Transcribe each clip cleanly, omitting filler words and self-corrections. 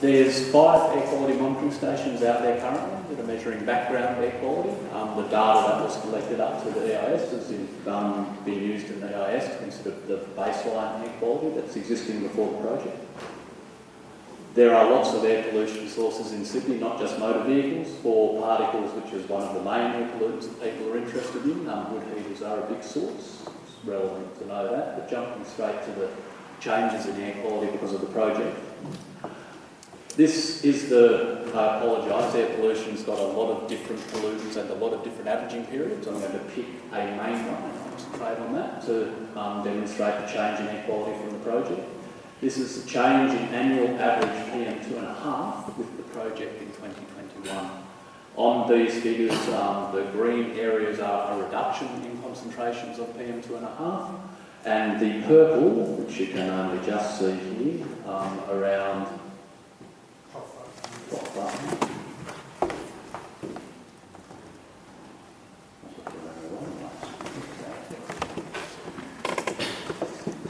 There's 5 air quality monitoring stations out there currently that are measuring background air quality. The data that was collected up to the EIS has been used in the EIS to consider the baseline air quality that's existing before the project. There are lots of air pollution sources in Sydney, not just motor vehicles, for particles, which is one of the main air pollutants that people are interested in. Wood heaters are a big source. It's relevant to know that, but jumping straight to the changes in air quality because of the project. This is I apologise, air pollution's got a lot of different pollutants and a lot of different averaging periods. I'm going to pick a main one and concentrate on that to demonstrate the change in air quality from the project. This is the change in annual average PM2.5 with the project in 2021. On these figures, the green areas are a reduction in concentrations of PM2.5, and the purple, which you can only just see here, around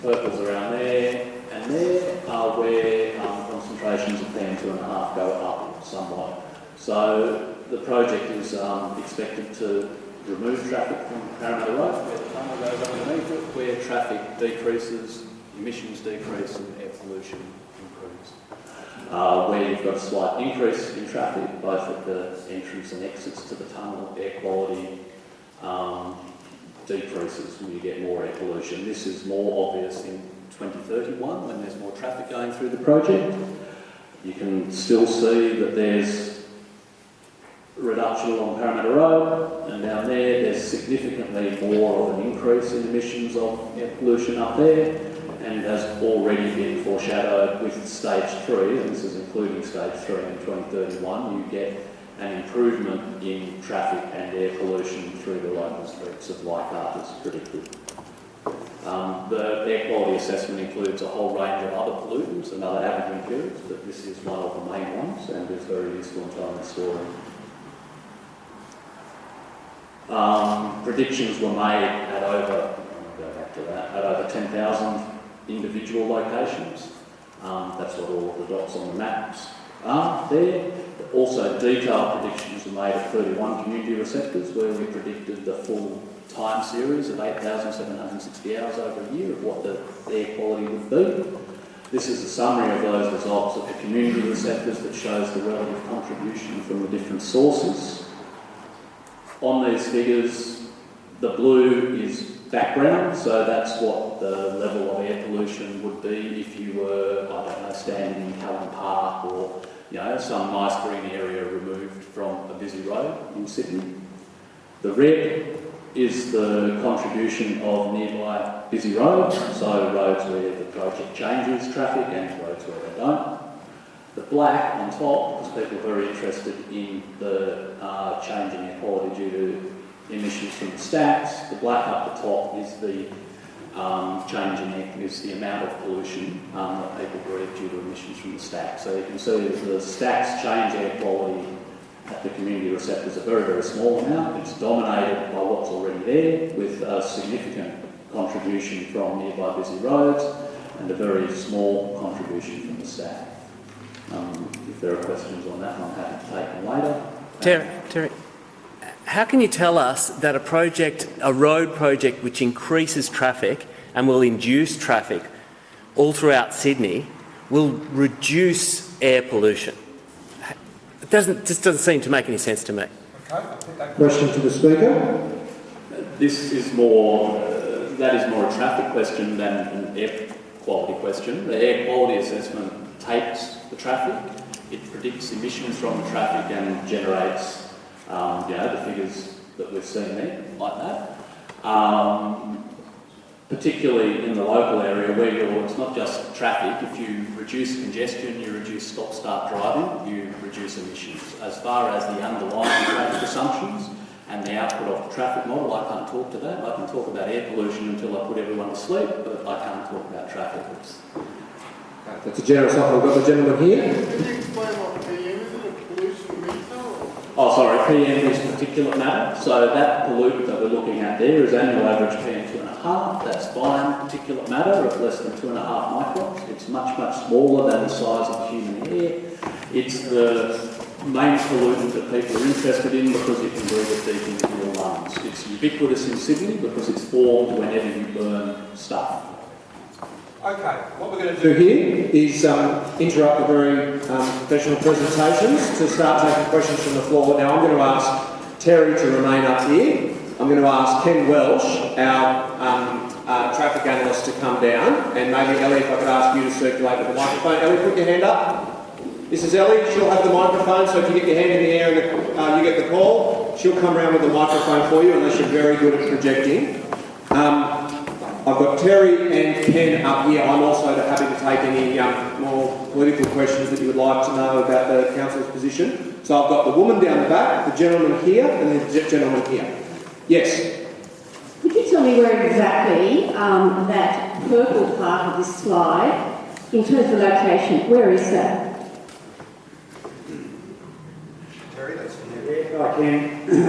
purples around there and there are where concentrations of PM2.5 go up somewhat. So the project is expected to remove traffic from Parramatta Road, where the tunnel goes underneath it, where traffic decreases, emissions decrease and air pollution improves. Where you've got a slight increase in traffic, both at the entrance and exits to the tunnel, air quality decreases when you get more air pollution. This is more obvious in 2031 when there's more traffic going through the project. You can still see that there's reduction along Parramatta Road, and down there's significantly more of an increase in emissions of air pollution up there, and has already been foreshadowed with stage 3, and this is including stage 3 in 2031, you get an improvement in traffic and air pollution through the local streets of Leichhardt as predicted. The air quality assessment includes a whole range of other pollutants and other averaging periods, but this is one of the main ones and is very useful in telling the story. Predictions were made at over, at over 10,000 individual locations. That's what all of the dots on the maps are there. Also, detailed predictions were made at 31 community receptors where we predicted the full time series of 8,760 hours over a year of what the air quality would be. This is a summary of those results at the community receptors that shows the relative contribution from the different sources. On these figures, the blue is background, so that's what the level of air pollution would be if you were, I don't know, standing in Callan Park or, you know, some nice green area removed from a busy road in Sydney. The red is the contribution of nearby busy roads, so roads where the project changes traffic and roads where they don't. The black on top, because people are very interested in the change in air quality due to emissions from the stacks. The black up the top is the change in air, is the amount of pollution that people breathe due to emissions from the stacks. So you can see that the stacks change air quality at the community receptors a very, very small amount. It's dominated by what's already there, with a significant contribution from nearby busy roads and a very small contribution from the stack. If there are questions on that, I'm happy to take them later. Terry, how can you tell us that a road project which increases traffic and will induce traffic all throughout Sydney will reduce air pollution? It just doesn't seem to make any sense to me. Okay. Question to the Speaker. This is more, that is more a traffic question than an air quality question. The air quality assessment takes the traffic, it predicts emissions from the traffic and generates the figures that we've seen there, like that. Particularly in the local area where it's not just traffic, if you reduce congestion, you reduce stop-start driving, you reduce emissions. As far as the underlying traffic assumptions and the output of the traffic model, I can't talk to that. I can talk about air pollution until I put everyone to sleep, but I can't talk about traffic. That's a generous offer. We've got the gentleman here. Can you explain what PM is? Is it a pollution meter? Oh, sorry, PM is particulate matter. So that pollutant that we're looking at there is annual average PM 2.5. That's fine particulate matter of less than 2.5 microns. It's much, much smaller than the size of human hair. It's the main pollutant that people are interested in because it can breathe it deep into your lungs. It's ubiquitous in Sydney because it's formed whenever you burn stuff. Okay, what we're going to do here is interrupt the very professional presentations to start taking questions from the floor. Now I'm going to ask Terry to remain up here. I'm going to ask Ken Welsh, our traffic analyst, to come down, and maybe Ellie, if I could ask you to circulate with the microphone. Ellie, put your hand up. This is Ellie. She'll have the microphone, so if you get your hand in the air and you get the call, she'll come around with the microphone for you, unless you're very good at projecting. I've got Terry and Ken up here. I'm also happy to take any more political questions that you would like to know about the council's position. So I've got the woman down the back, the gentleman here, and the gentleman here. Yes? Could you tell me where exactly that purple part of this slide, in terms of location, where is that? Terry, that's for you. Yeah, I can.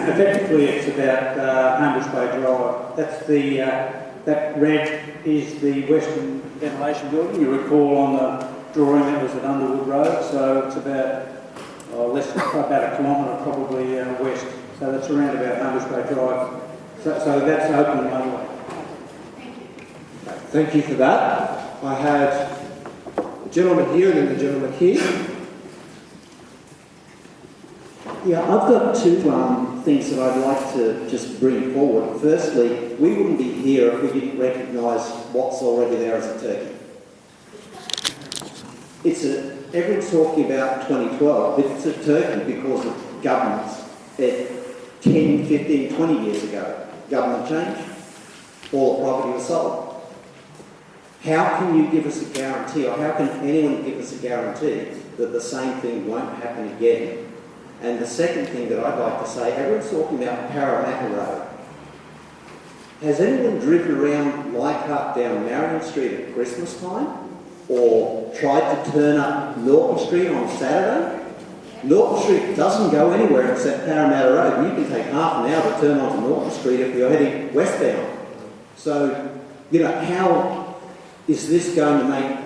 Effectively, it's about Hamish Bay Drive. That's the that red is the Western Ventilation Building. You recall on the drawing that was at Underwood Road, so it's about about a kilometre probably west. So that's around about Hamish Bay Drive. So that's open runway. Thank you for that. I had the gentleman here and then the gentleman here. Yeah, I've got two things that I'd like to just bring forward. Firstly, we wouldn't be here if we didn't recognise what's already there as a turkey. Everyone's talking about 2012, but it's a turkey because of governments. 10, 15, 20 years ago, government changed, all the property was sold. How can you give us a guarantee, or how can anyone give us a guarantee that the same thing won't happen again? And the second thing that I'd like to say, everyone's talking about Parramatta Road. Has anyone driven around Leichhardt down Marion Street at Christmas time? Or tried to turn up Norton Street on Saturday? Norton Street doesn't go anywhere except Parramatta Road. You can take half an hour to turn onto Norton Street if you're heading westbound. So, how is this going to make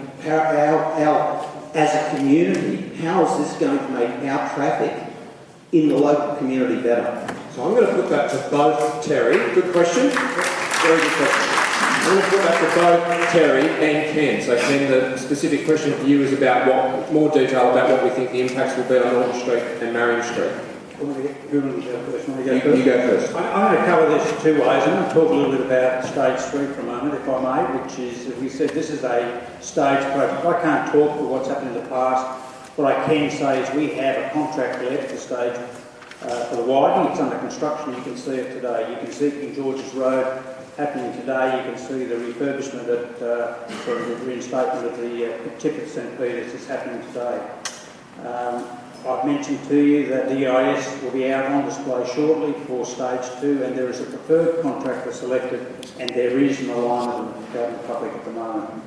as a community, how is this going to make our traffic in the local community better? So I'm going to put that to both Terry. Good question. Very good question. I'm going to put that to both Terry and Ken. So Ken, the specific question for you is about more detail about what we think the impacts will be on Norton Street and Marion Street. You go first. I'm going to cover this two ways. I'm going to talk a little bit about stage 3 for a moment, if I may, which is, as we said, this is a stage project. I can't talk for what's happened in the past. What I can say is we have a contract left for stage for the widening. It's under construction. You can see it today. You can see King George's Road happening today. You can see the refurbishment the reinstatement of the tip at St Peter's is happening today. I've mentioned to you that the EIS will be out on display shortly for stage 2, and there is a preferred contractor selected, and there is an alignment out in the public at the moment.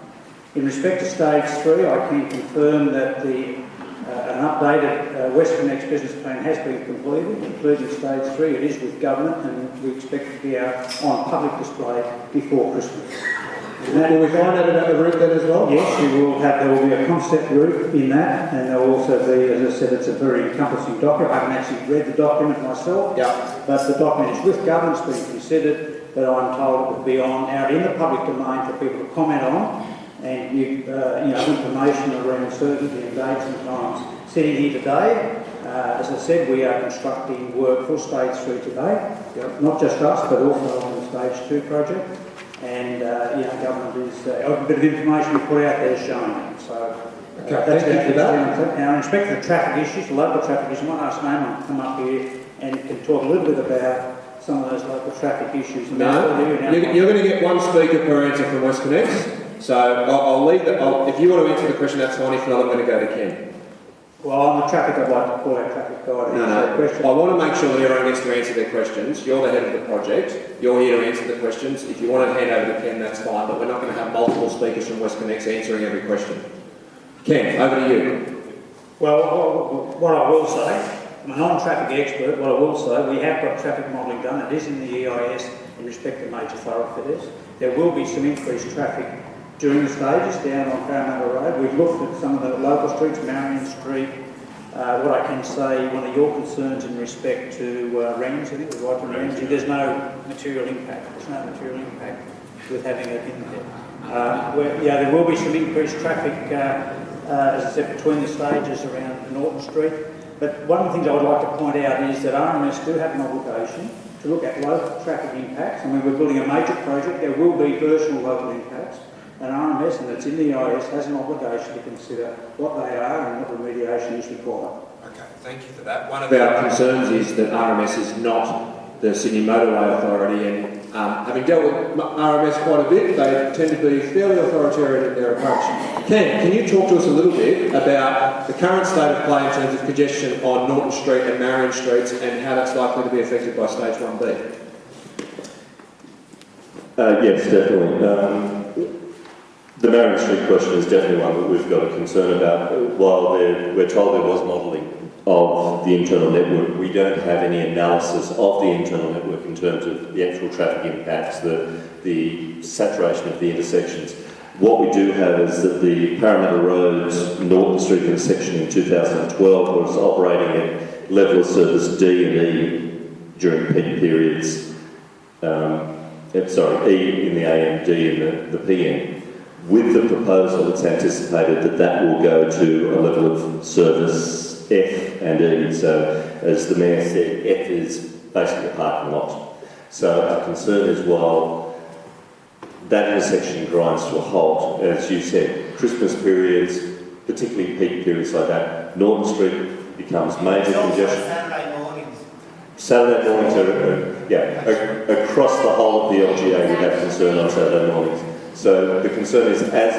In respect to stage 3, I can confirm that an updated WestCONnex business plan has been completed, including stage 3. It is with government, and we expect it to be out on public display before Christmas. Will we find out about the route then as well? Yes, there will be a concept route in that, and there will also be, as I said, it's a very encompassing document. I haven't actually read the document myself, but the document is with government, it's being considered, but I'm told it will be out in the public domain for people to comment on and give information around certainty and dates and times. Sitting here today, as I said, we are constructing work for stage 3 today, not just us, but also on the stage 2 project. And government is a bit of information we put out there showing it. So that's thank you for that. Now, in respect to the traffic issues, the local traffic issues, I might ask Naman to come up here and can talk a little bit about some of those local traffic issues. No, you're going to get one speaker per answer from WestCONnex. So I'll leave that. If you want to answer the question, that's fine. If not, I'm going to go to Ken. Well, on the traffic, I'd like to call our traffic guy to answer the question. I want to make sure that everyone gets to answer their questions. You're the head of the project. You're here to answer the questions. If you want to hand over to Ken, that's fine, but we're not going to have multiple speakers from WestCONnex answering every question. Ken, over to you. Well, what I will say, I'm a non-traffic expert. What I will say, we have got traffic modelling done. It is in the EIS in respect of major thoroughfares. There will be some increased traffic during the stages down on Parramatta Road. We've looked at some of the local streets, Marion Street. What I can say, one of your concerns in respect to Ramsey, I think it was right to Ramsey, there's no material impact. There's no material impact with having it in there. Yeah, there will be some increased traffic, as I said, between the stages around Norton Street. But one of the things I would like to point out is that RMS do have an obligation to look at local traffic impacts. I mean, we're building a major project. There will be versional local impacts. And RMS, and it's in the EIS, has an obligation to consider what they are and what remediation is required. Okay, thank you for that. One of our concerns is that RMS is not the Sydney Motorway Authority, and having dealt with RMS quite a bit, they tend to be fairly authoritarian in their approach. Ken, can you talk to us a little bit about the current state of play in terms of congestion on Norton Street and Marion Streets and how that's likely to be affected by Stage 1B? Yes, definitely. The Marion Street question is definitely one that we've got a concern about. While we're told there was modelling of the internal network, we don't have any analysis of the internal network in terms of the actual traffic impacts, the saturation of the intersections. What we do have is that the Parramatta Road Norton Street intersection in 2012 was operating at level of service D and E during peak periods. E in the AM, D in the PM. With the proposal, it's anticipated that that will go to a level of service F and E. So, as the Mayor said, F is basically a parking lot. So our concern is while that intersection grinds to a halt, as you said, Christmas periods, particularly peak periods like that, Norton Street becomes major congestion. Saturday mornings are, across the whole of the LGA we have concern on Saturday mornings. So the concern is as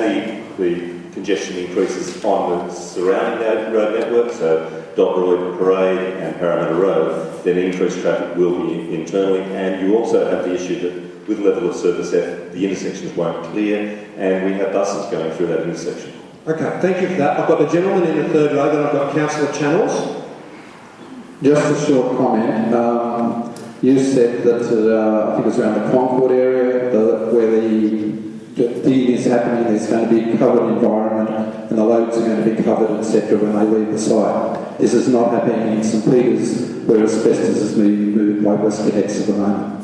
the congestion increases on the surrounding road network, so Dockroyd Parade and Parramatta Road, then increased traffic will be internally, and you also have the issue that with level of service F, the intersections won't clear, and we have buses going through that intersection. Okay, thank you for that. I've got the gentleman in the third row, then I've got Councillor Channels. Just a short comment. You said that, I think it was around the Concord area, where the thing is happening, there's going to be covered environment and the loads are going to be covered, etc. when they leave the site. This is not happening in St Peters, where asbestos is being moved by WestCONnex at the moment.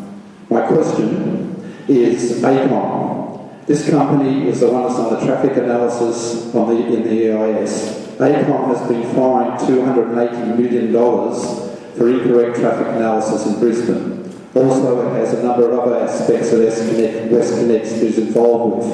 My question is ACOM. This company is the one that's on the traffic analysis in the EIS. ACOM has been fined $280 million for incorrect traffic analysis in Brisbane. Also, it has a number of other aspects that WestCONnex is involved with.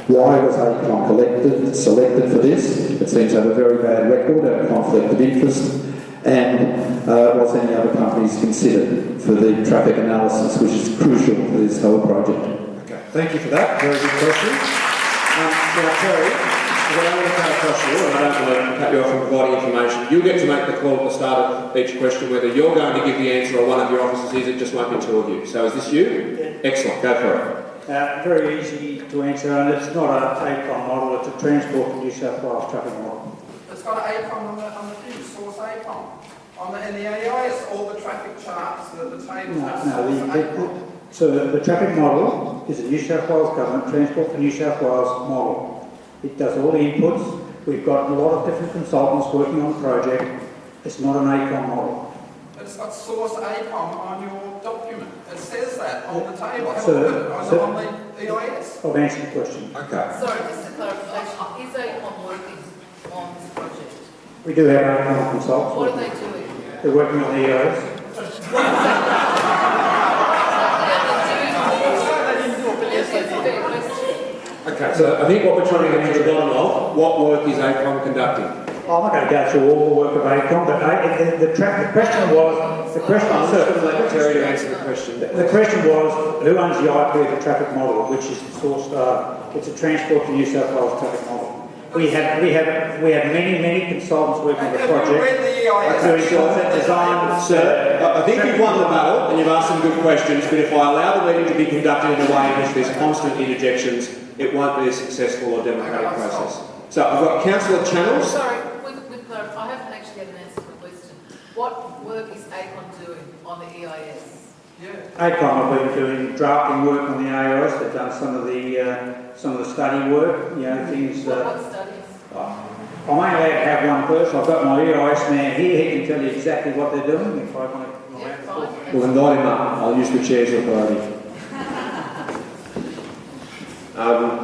Why was ACOM selected for this? It seems to have a very bad record and a conflict of interest. And was any other companies considered for the traffic analysis, which is crucial for this whole project? Okay, thank you for that. Very good question. Now, Terry, I don't want to cut across you, and I don't want to cut you off from providing information. You'll get to make the call at the start of each question whether you're going to give the answer or one of your officers is. It just won't be two of you. So is this you? Yeah. Excellent. Go for it. Very easy to answer, and it's not an ACOM model, it's a Transport for New South Wales traffic model. It's got an ACOM on the thing, source ACOM. In the AIS, all the traffic charts, the tables. So the traffic model is a New South Wales Government Transport for New South Wales model. It does all the inputs. We've got a lot of different consultants working on the project. It's not an ACOM model. But it's got source ACOM on your document. It says that on the table. On the EIS. I've answered the question. Okay. Sorry, just a clarification. Is ACOM working on this project? We do have ACOM consultants. What are they doing? They're working on the EIS. Okay, so I think what we're trying to get to the bottom of, what work is ACOM conducting? I'm not going to go through all the work of ACOM, but the question was... The question, I'm just going to let Terry to answer the question. The question was, who owns the IP of the traffic model, which is the source data? It's a Transport for New South Wales traffic model. We have many consultants working on the project. Doing concept design. Sir, I think you've won the battle and you've asked some good questions, but if I allow the meeting to be conducted in a way in which there's constant interjections, it won't be a successful or democratic process. So I've got Councillor Channels. Sorry, I haven't actually had an answer to the question. What work is ACON doing on the EIS? ACON have been doing drafting work on the AIS. They've done some of the study work. You know, things. What studies? I'm only allowed to have one person. I've got my EIS man here. He can tell you exactly what they're doing. If I want to. Yeah, fine. We'll invite him up. I'll use the chair's authority.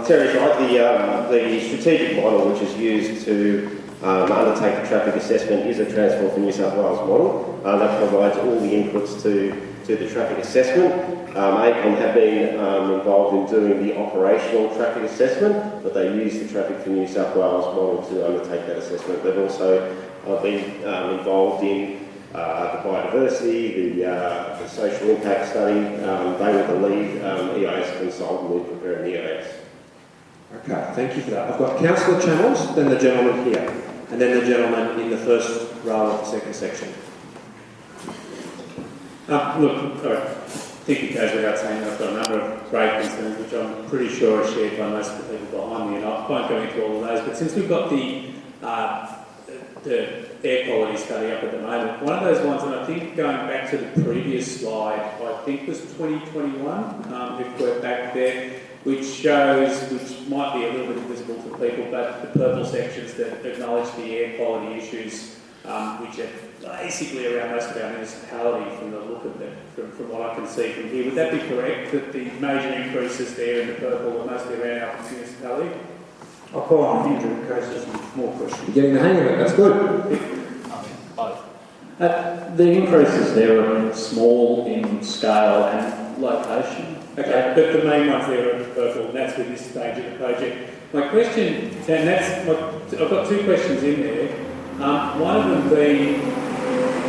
Terry's right. The strategic model which is used to undertake the traffic assessment is a Transport for New South Wales model that provides all the inputs to the traffic assessment. ACON have been involved in doing the operational traffic assessment, but they use the Traffic for New South Wales model to undertake that assessment. They've also been involved in the biodiversity, the social impact study. They were the lead EIS consultant in preparing the EIS. Okay, thank you for that. I've got Councillor Channels, then the gentleman here, and then the gentleman in the first row of the second section. Look, I think it goes without saying I've got a number of great concerns which I'm pretty sure are shared by most of the people behind me, and I won't go into all of those, but since we've got the air quality study up at the moment, one of those ones, and I think going back to the previous slide, I think was 2021, if we're back there, which shows, which might be a little bit invisible to people, but the purple sections that acknowledge the air quality issues, which are basically around most of our municipality from the look of it, from what I can see from here. Would that be correct, that the major increases there in the purple are mostly around our municipality? I'll call on Andrew in case there's some more questions. You're getting the hang of it, that's good. The increases there are small in scale and location. Okay, but the main ones there are purple, and that's with this stage of the project. My question, and I've got two questions in there. One of them being,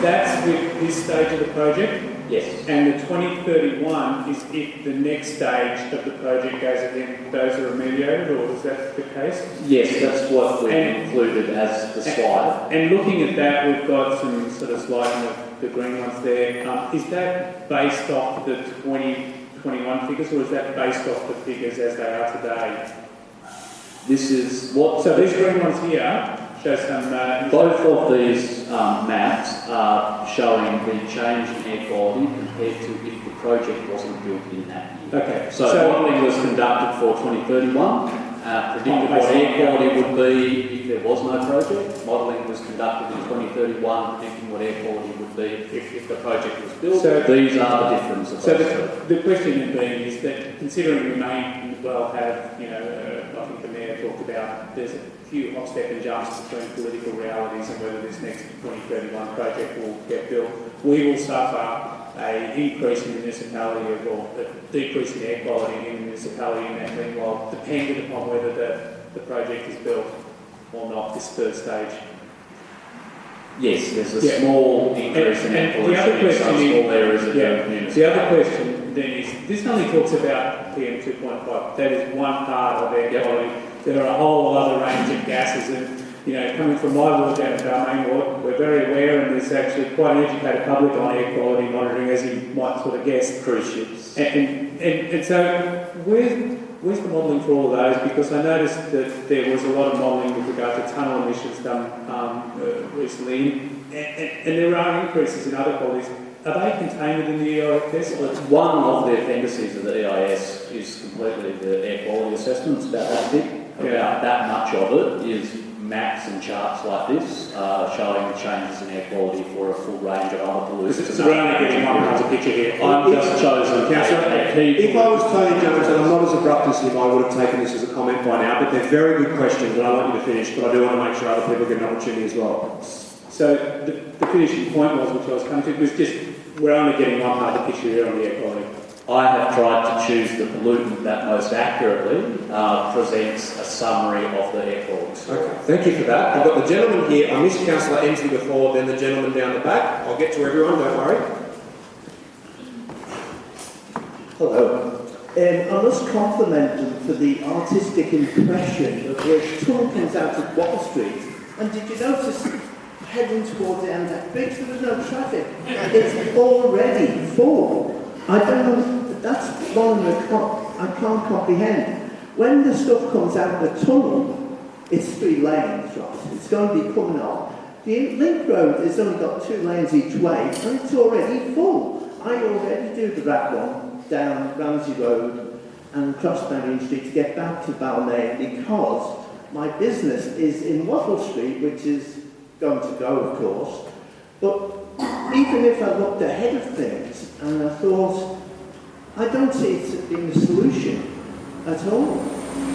that's with this stage of the project? Yes. And the 2031 is if the next stage of the project goes again, those are remediated, or is that the case? Yes, that's what we've included as the slide. And looking at that, we've got some sort of sliding of the green ones there. Is that based off the 2021 figures, or is that based off the figures as they are today? This is what... So these green ones here show some... both of these maps are showing the change in air quality compared to if the project wasn't built in that year. Okay. So modelling was conducted for 2031, predicted what air quality would be if there was no project. Modelling was conducted in 2031, predicting what air quality would be if the project was built. So these are the differences. So the question then being is that considering we may well have, you know, I think the Mayor talked about there's a few hop step and jumps between political realities and whether this next 2031 project will get built, we will suffer an increase in municipality or a decrease in air quality in the municipality in that meanwhile, dependent upon whether the project is built or not, this third stage. Yes, there's a small increase in air pollution in some small areas of the municipality. The other question then is, this only talks about PM 2.5. That is one part of air quality. There are a whole other range of gases, and you know, coming from my ward down at Balmain Ward, we're very aware, and there's actually quite an educated public on air quality monitoring, as you might sort of guess. Cruise ships. And so, where's the modelling for all of those? Because I noticed that there was a lot of modelling with regard to tunnel emissions done recently, and there are increases in other qualities. Are they contained within the EIS? One of the appendices of the EIS is completely the air quality assessment. It's about that big. About that much of it is maps and charts like this, showing the changes in air quality for a full range of other pollutants. So we're only getting one part of the picture here. I'm just chosen a key. If I was Tony Jones, and I'm not as abrupt as him, I would have taken this as a comment by now, but they're very good questions, and I want you to finish, but I do want to make sure other people get an opportunity as well. So the finishing point was, which I was coming to, was just we're only getting one part of the picture here on the air quality. I have tried to choose the pollutant that most accurately presents a summary of the air quality. Okay, thank you for that. I've got the gentleman here. I missed Councillor Emsley before, then the gentleman down the back. I'll get to everyone, don't worry. Hello. I must compliment them for the artistic impression of where the tunnel comes out of Wall Street. And did you notice, heading towards the end of that bridge, there was no traffic. It's already full. I don't know, that's one I can't comprehend. When the stuff comes out of the tunnel, it's 3 lanes, right? It's going to be coming off. The link road has only got 2 lanes each way and it's already full. I already do the rat one down Ramsey Road and cross Marion Street to get back to Balmain because my business is in Wattle Street, which is going to go, of course. But even if I looked ahead of things and I thought, I don't see it being a solution at all.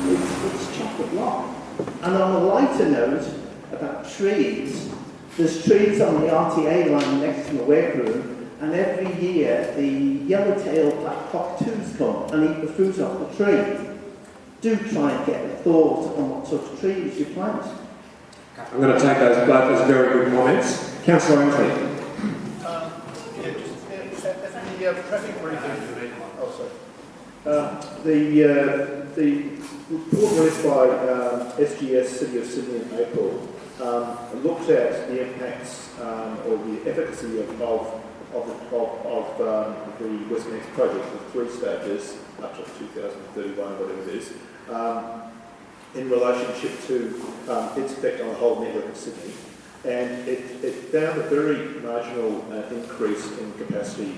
It's chock-a-block. And on a lighter note about trees, there's trees on the RTA line next to my workroom, and every year the yellow-tailed black cockatoos come and eat the fruit off the tree. Do try and get a thought on what sort of trees you plant. I'm going to take those both as very good comments. Councillor Anthony. The traffic briefing. Oh, sorry. The report released by SGS City of Sydney in April looked at the impacts or the efficacy of the WestCONnex project with 3 stages up to 2031, whatever it is, in relationship to its effect on the whole network of Sydney. And it found a very marginal increase in capacity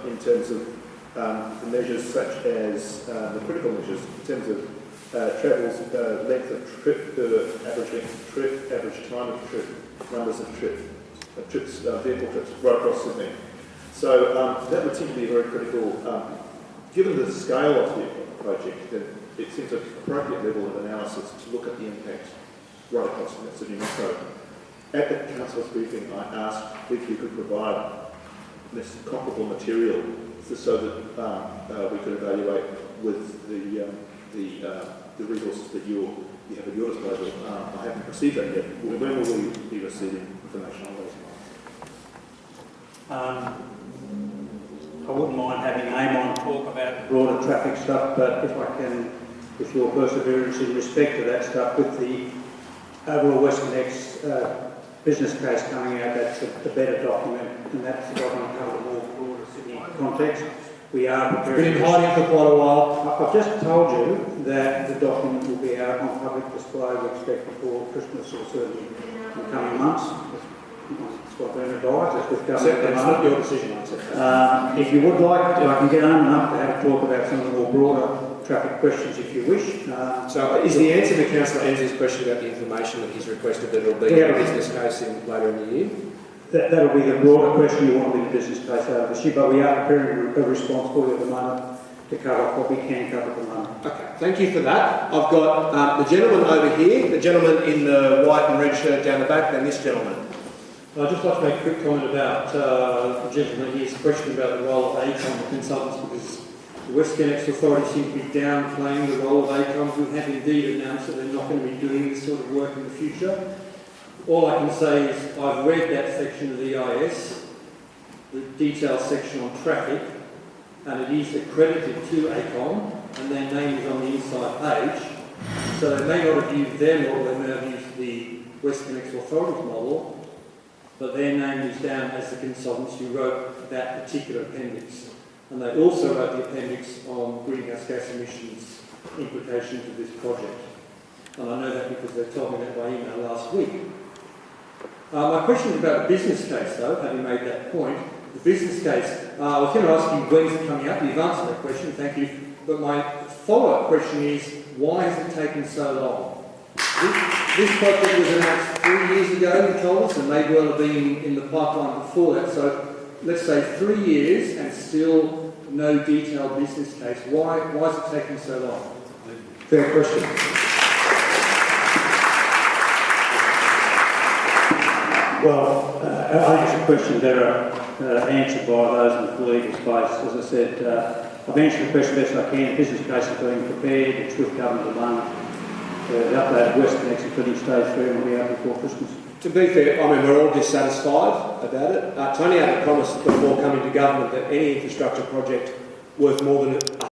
in terms of the measures such as the critical measures in terms of travels, length of trip, average length of trip, average time of trip, numbers of trips, vehicle trips right across Sydney. So that would seem to be very critical. Given the scale of the project, then it seems an appropriate level of analysis to look at the impact right across the Sydney metro. At the council's briefing, I asked if you could provide this comparable material so that we could evaluate with the resources that you have at your disposal. I haven't received that yet. When will we be receiving information on those lines? I wouldn't mind having Amon talk about broader traffic stuff, but if I can, with your perseverance in respect to that stuff, with the overall WestCONnex business case coming out, that's a better document, and that's the document cover the more broader Sydney context. We are preparing. Been in hiding for quite a while. I've just told you that the document will be out on public display, we expect before Christmas or certainly in the coming months. That's what Bernard advised, that's with government. That's not your decision, I accept. If you would like, I can get on up to have a talk about some of the more broader traffic questions if you wish. So is the answer to Councillor Ensley's question about the information that he's requested that it will be in a business case later in the year? That'll be the broader question you want to be the business case out of this year, but we are preparing a response for you at the moment to cover what we can cover at the moment. Okay, thank you for that. I've got the gentleman over here, the gentleman in the white and red shirt down the back, then this gentleman. I'd just like to make a quick comment about the gentleman here's question about the role of ACOM consultants, because the WestCONnex authority seem to be downplaying the role of ACOM, who have indeed announced that they're not going to be doing this sort of work in the future. All I can say is I've read that section of the EIS, the detailed section on traffic, and it is accredited to ACOM, and their name is on the inside page. So they may not have used their model, they may have used the WestCONnex authority's model, but their name is down as the consultants who wrote that particular appendix. And they also wrote the appendix on greenhouse gas emissions implications of this project. And I know that because they told me that by email last week. My question is about the business case, though, having made that point. The business case, I was going to ask you when's it coming up. You've answered that question, thank you. But my follow-up question is, why has it taken so long? This project was announced 3 years ago, you told us, and may well have been in the pipeline before that. So let's say 3 years and still no detailed business case. Why is it taking so long? Fair question. Well, I think it's a question better answered by those in the legal space. As I said, I've answered the question best I can. The business case is being prepared. It's with government at the moment. The updated WestCONnex including stage 3 will be out before Christmas. To be fair, I mean, we're all dissatisfied about it. Tony had promised before coming to government that any infrastructure project worth more than